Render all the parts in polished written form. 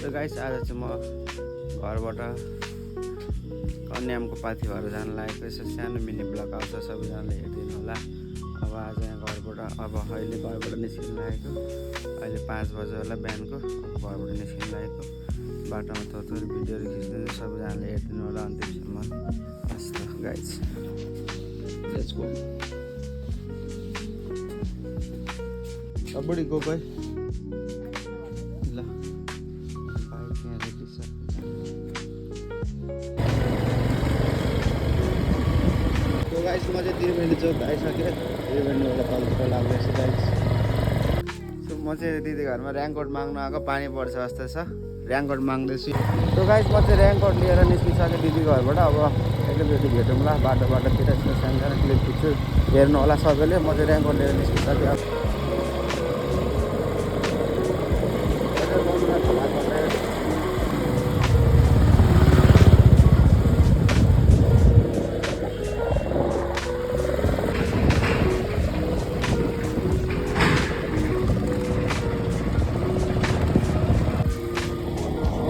र गाइस आज चाहिँ म घरबाट कन्यामको पाथी भएर जान लागेको यसो सानो मिनी ब्लग आउँछ सबैजनाले हेरिदिनु होला। अब आज यहाँ घरबाट अहिले घरबाट निस्किनु लागेको अहिले 5 बजे होला बिहानको घरबाट निस्किनु लागेको बाटोमा थोरै भिडियोहरू खिच्नु सबैजनाले हेरिदिनु होला अन्तिमसम्म। यस्तो गाइस लेट्स गो बुढी गो भाइ ल बाइक यहाँ रेडी छ। तो गाइस म चाहिँ त्रिवेणी चौक आइसकेँ। त्रिवेणीबाट तलतिर लाग्दैछ गाइस। सो म चाहिँ दिदी घरमा ऱ्याङ्कोट माग्नु आएको पानी पर्छ जस्तो छ ऱ्याङ्कोट माग्दैछु। तो गाइस म चाहिँ ऱ्याङ्कोट लिएर निस्किसकेँ दिदी घरबाट। अब एकैचोटि भेटौँला बाटोतिर सानो सानो क्लिप खिच्छु हेर्नु होला सबैले। म चाहिँ ऱ्याङ्कोट लिएर निस्किसकेँ।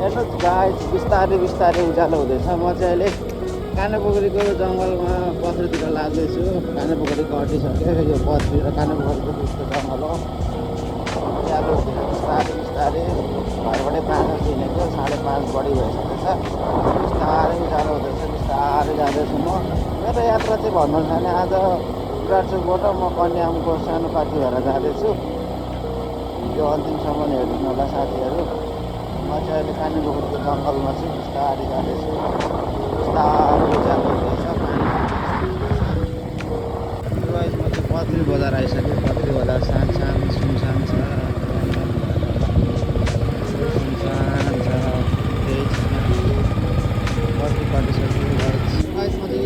हेर्नुहोस् गाइस बिस्तारै बिस्तारै उज्यालो हुँदैछ। म चाहिँ अहिले कानेपोखरीको जङ्गलमा पथरीतिर लाग्दैछु। कानेपोखरीको हटिसक्यो यो पथरी र कानेपोखरीको बिचको जङ्गल हो। उज्यालो हुँदैछ बिस्तारै बिस्तारै घरबाटै 5 बजी हिँडेको 5:30 बढी भइसकेछ। बिस्तारै उज्यालो हुँदैछ बिस्तारै जाँदैछु म। मेरो यात्रा चाहिँ भन्नु छ भने आज विराटचोकबाट म कन्यामको सानो पाथी भएर जाँदैछु। यो अन्तिमसम्म हेरिदिनु होला साथीहरू। म चाहिँ अहिले कानेपोखरीको जङ्गलमा चाहिँ बिस्तारै जाँदैछु। बिस्तारै उज्यालो हुँदैछ गाइस। म चाहिँ पथरी बजार आइसकेँ। पथरी बजार सानसानो सुनसान छ सुनसान छ त्यही छ पथरी काटिसक्यो गाइस। गाइस म चाहिँ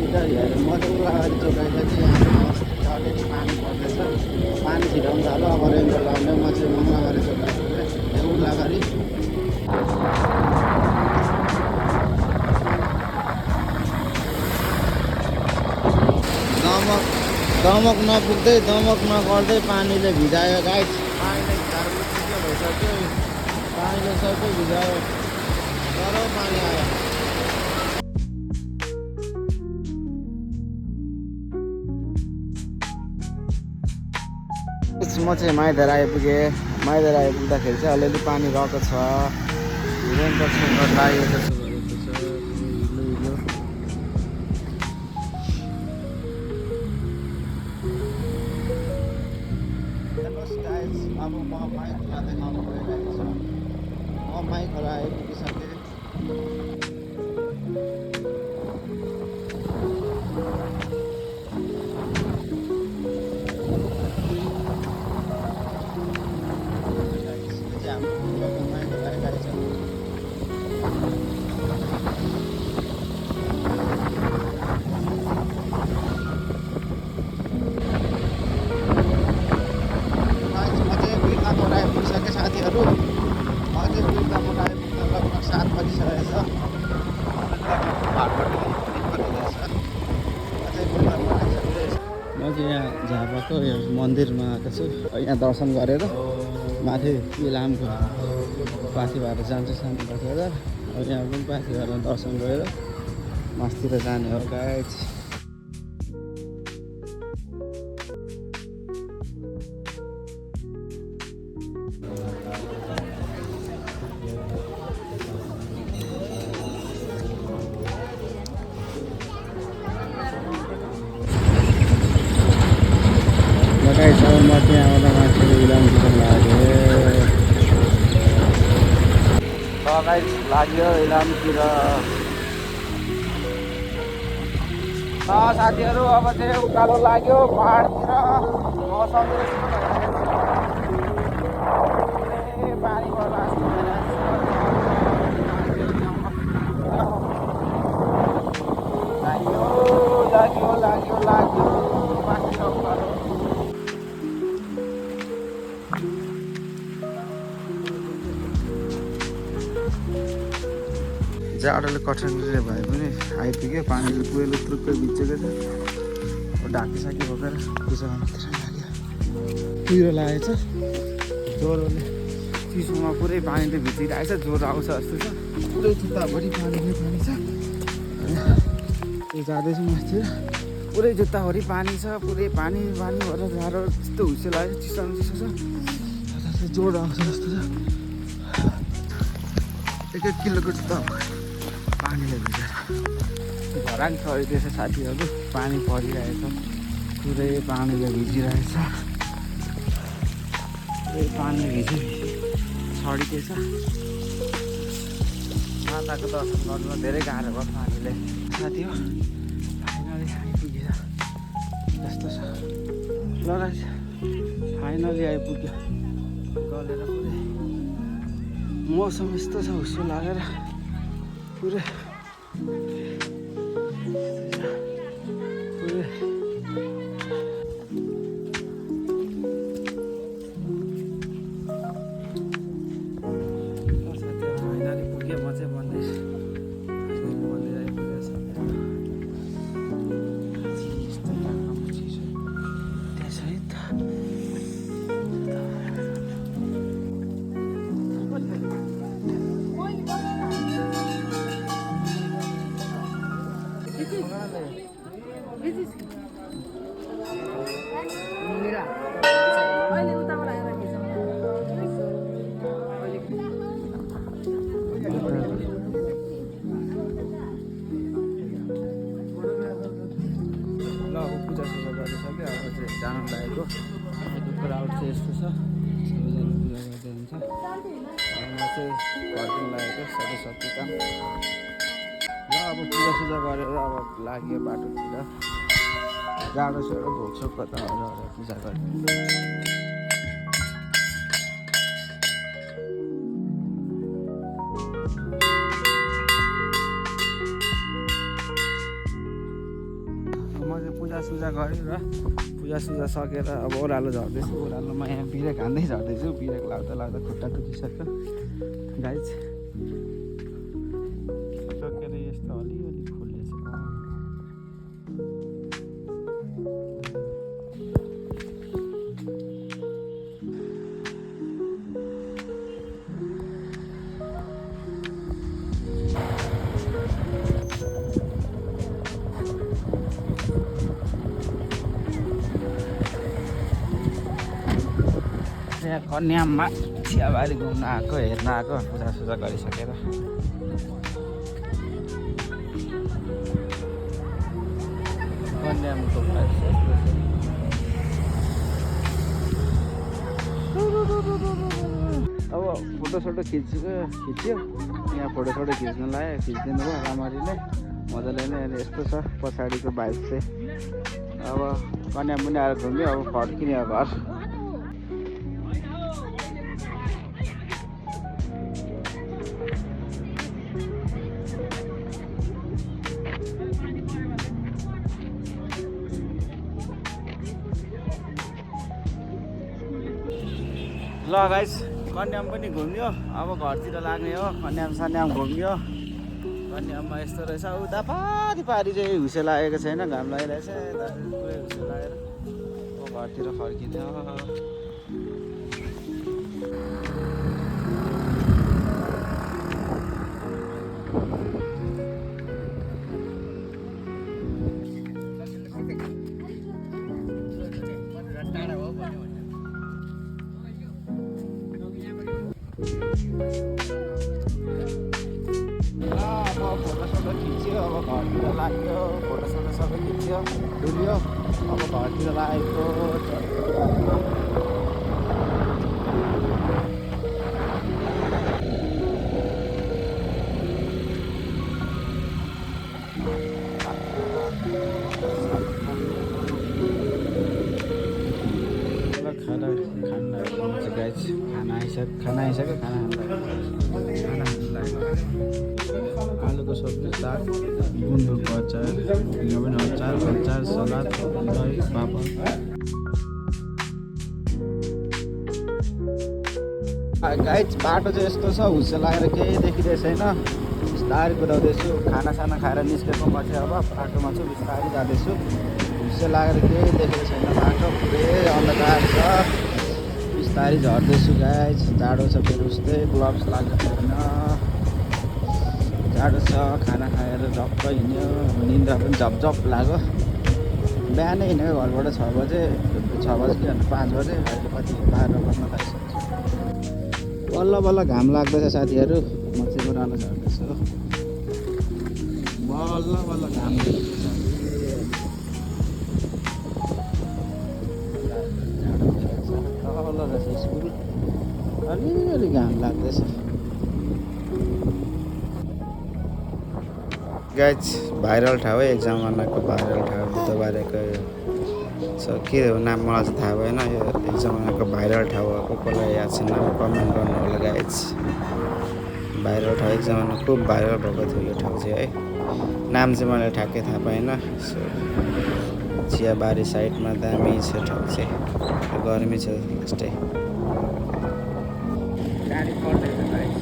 इटा हेरेर म चाहिँ उल्लाबारी चौक आइसकेँ। यहाँ चाहिँ अलरेडी पानी पर्दैछ। पानी छिराउनु थाल्यो। अब रेनकोट लाउने म चाहिँ मङ्गलाबारी चौक आइसकेँ उल्लाबारी। दमक नपुग्दै दमक नगर्दै पानीले भिजायो गाइस। पानीले झारमुटो भइसक्यो। पानीले सबै भिजायो तर पानी आयो। म चाहिँ माइधर आइपुगेँ। माइधर आइपुग्दाखेरि चाहिँ अलिअलि पानी रहेको छ। रेनकोट सेनकोट लागेको छ भनेको छ हिलो। अब म माइ खोला देखाउनु गइरहेको छु। म माइ खोला आइपुगिसकेँ। साथीहरू म चाहिँ बिर्तामोड आइपुग्न लगभग 7 बजिसकेको छ। म चाहिँ यहाँ झापाको यो मन्दिरमा आएको छु। यहाँ दर्शन गरेर माथि इलामको पाथी भएर जान्छु सानो बसेर। अब यहाँ पनि पाथी भएर दर्शन गरेर मास्तिर जाने हो गाइस। गाइस अब म त्यहाँबाट माथि इलाम पुग्न लागेँ। गाइस लाग्यो इलामतिर। साथीहरू अब चाहिँ उकालो लाग्यो पहाडतिर। मौसम पानी पर्ला लाग्यो लाग्यो लाग्यो माथि उकालो। जाडोले कठिनले भए पनि आइपुग्यो। पानीले पुरै त्रुक्कै भिजेको छ। ढाकिसक्यो बोकेर त्यसो भने लाग्यो कुहिरो लागेको छ। ज्वरोले चिसोमा पुरै पानीले भिजिरहेछ, ज्वरो आउँछ जस्तो छ। पुरै जुत्ताभरि पानी छ। यो जाँदैछु माथि, पुरै जुत्ताभरि पानी छ, पुरै पानी भएर जाडो यस्तो हुस्से लाग्यो, चिसो छ। ज्वरो आउँछ जस्तो छ। 1 किलोको जुत्ता पानीले भिजेर घराङ चढिदिएछ साथीहरू। पानी परिरहेछ, पुरै पानीले भिजिरहेछ, पुरै पानीले भिजी छडिदिएछ। माताको दर्शन गर्नुमा धेरै गाह्रो भयो पानीले साथी हो। फाइनली आइपुगेछ जस्तो छ। ल गाइस, फाइनली आइपुग्यो गलेर पुरै। मौसम यस्तो छ हुस्सो लागेर पुरै जानु लागेको क्राउड चाहिँ यस्तो छ, सबैजना पूजा गर्दै हुन्छ। म चाहिँ फर्किनु लागेको सबै सबै काम। ल अब पूजा गरेर अब लाग्यो बाटोतिर, जाडो छ र भोकसोक कता पूजा गर्ने। पूजा गरेर पूजा सकेर अब ओह्रालो झर्दैछु। ओह्रालोमा यहाँ बिरेक हान्दै झर्दैछु। बिरेक लाउँदा खुट्टा दुखिसक्यो गाइज। सकेर यस्तो अलिअलि खोलिएछ। यहाँ कन्याममा चियाबारी घुम्न आएको, हेर्न आएको, पूजा गरिसकेर। कन्यामको प्राइस अब फोटोसोटो खिच्यो। यहाँ फोटोसोटो खिच्न लाग्यो, खिचिदिनु भयो राम्ररीले मजाले नै। अनि यस्तो छ पछाडिको बाइक चाहिँ। अब कन्याम पनि आएर घुम्यो, अब फर्किने घर। ल गाइस, कन्याम पनि घुम्यो, अब घरतिर लाग्ने हो। कन्याम घुम्यो। कन्याममा यस्तो रहेछ। उता पारी चाहिँ हुसे लागेको छैन, घाम लागिरहेछ। पुरै हुसे लागेर अब घरतिर फर्किने हो। फोटोसोटो खिच्यो, अब घरतिर लाग्यो। फोटोसोटो सबै खिच्यो, डुल्यो। अब घरतिर लागेको खाना आइसक्यो। आलुको सब्जी, साग, गुन्द्रुकको अचार, यहाँ पनि अचार, सलाद, दही, पापड। गाइज बाटो चाहिँ यस्तो छ, हुस्से लागेर केही देखिँदै छैन। बिस्तारै कुदाउँदैछु। खानासाना खाएर निस्केको म चाहिँ अब बाटोमा छु, बिस्तारै जाँदैछु। हुस्से लागेर केही देखेको छैन, बाटो पुरै अन्धकार छ। बिस्तारै झर्दैछु गाइज। जाडो छ फेरि उस्तै, ग्लोभ्स लगाएको छैन। जाडो छ, खाना खाएर झप्प हिँड्यो, निन्द्रा पनि झपझप लाग्यो। बिहानै हिँडेको घरबाट 6 बजे, 6 बजे कि 5 बजे, अहिले कति 12 बज्न थालिसक्छ। बल्ल बल्ल घाम लाग्दैछ साथीहरू, म चाहिँ ओह्रालो झर्दैछु। बल्ल बल्ल घाम लाग्दैछ। तल रहेछ स्कुल, अलिअलि घाम लाग्दैछ। गाइज भाइरल ठाउँ है, एक जमानाको भाइरल ठाउँ बुधबारेको छ। के हो नाम मलाई चाहिँ थाहा भएन। यो एक जमानाको भाइरल ठाउँ हो, कसलाई याद छ नाम कमेन्ट गर्नु होला गाइज। भाइरल ठाउँ एक जमाना खुब भाइरल भएको थियो यो ठाउँ चाहिँ है। नाम चाहिँ मलाई ठ्याक्कै थाहा पाएन। सो चियाबारी साइडमा दामी छ ठाउँ चाहिँ, गर्मी छ यस्तै। गाडी पढ्दैछ गाइज।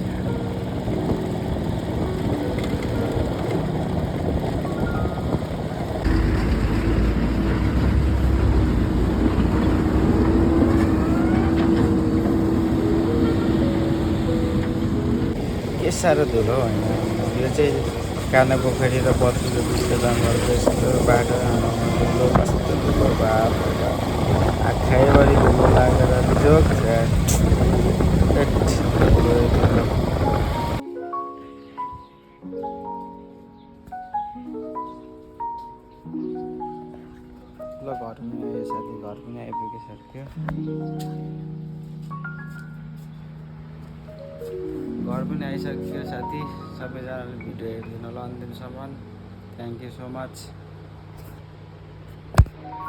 के साह्रो धुलो होइन, यो चाहिँ काना पोखरी र बत्तीको बिचको जङ्गलको यस्तो बाटो धुलो, कस्तो धुलो, बाप आँखाइभरि धुलो लागेर जोक छ। ल घर पनि आयो साथी, घर पनि आइपुगिसक्यो। घर पनि आइसक्यो साथी। सबैजनाले भिडियो हेरिदिनु होला अन्तिमसम्म। Thank you so much.